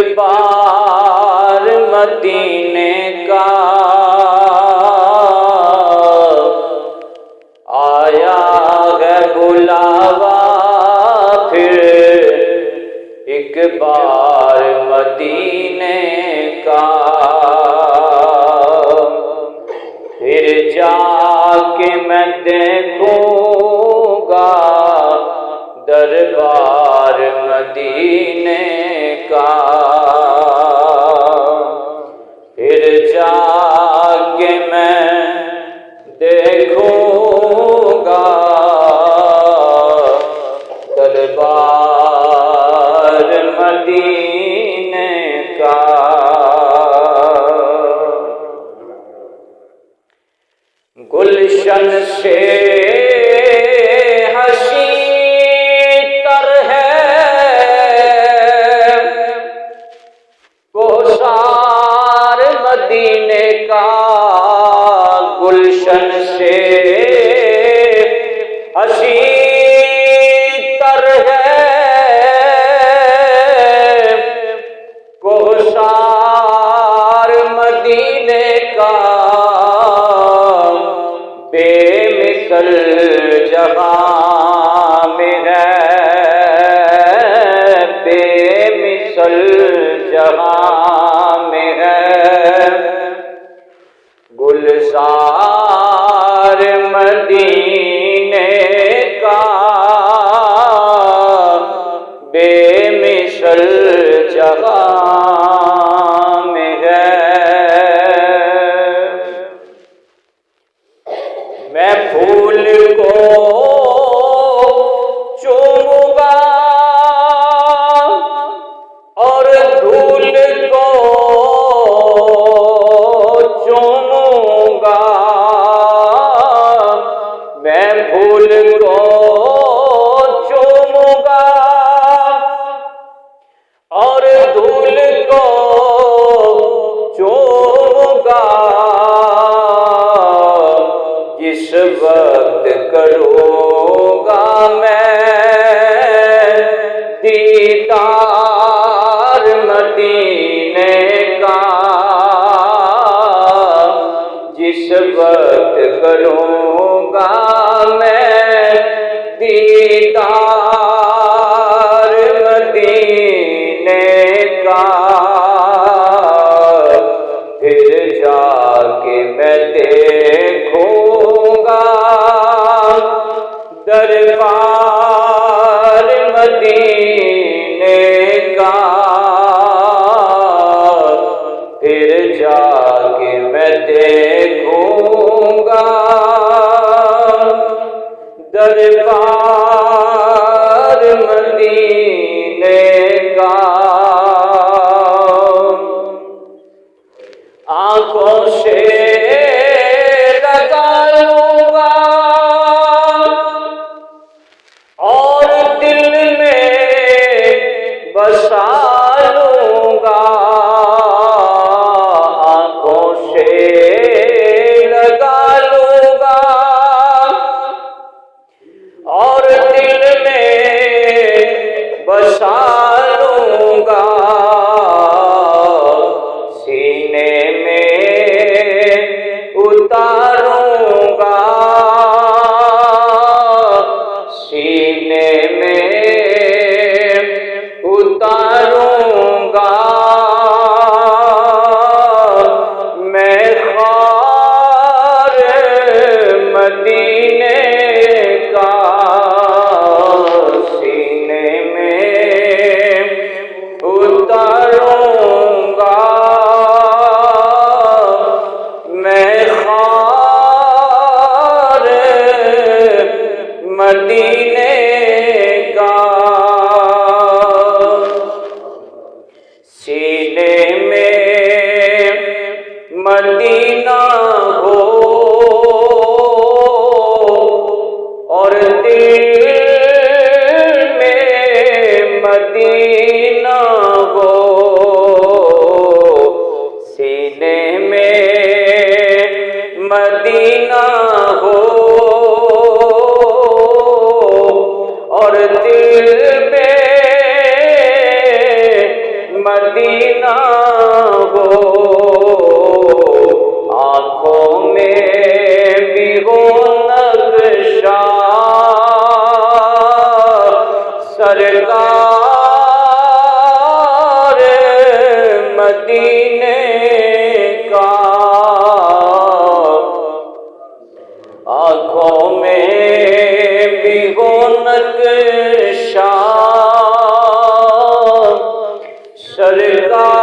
बार मदीने का आया है बुलावा, फिर एक बार मदीने का। फिर जाके मैं देखूंगा दरबार मदीने का। फिर जाके मैं देखूंगा दरबार मदीने का। गुलशन से हसी तर है कोसार मदीने का। गुलशन से हसी तर है कोसार मदीने का। बेमिसल जहां में है, बेमिसल जहां में है गुलजार मदीने का। बेमिसल जहां में है। मैं फूल को चूमूंगा और धूल को चूमूंगा। मैं फूल को चूमूंगा और धूल को चूमूंगा। जिस वक्त करूंगा मैं दीदार मदीने का। जिस वक्त करूंगा मैं दीदार मदीने का। फिर जाके मैं देखूंगा दरबार मदीने का। फिर जाके मैं देखूंगा दरबार मदीने का। आंखों से लगा लूंगा और दिल में बसा लूंगा। आंखों से लगा लूंगा और दिल में बसा लूंगा। सीने में उतारूंगा, सीने में उतारूंगा। मैं ख्वार मदीने का। सीने में उतारूंगा मैं ख्वार मदीने का। सीने में मदीना हो और दिल में मदीना हो। सीने में मदीना हो सरकार मदीने का। आँखों में भी हो नक्शा सरकार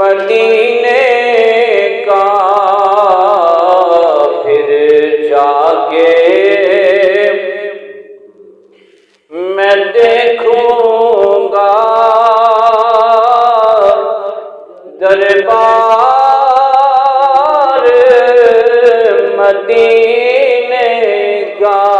मदीने का। फिर जाके मैं देखूंगा दरबार मदीने का।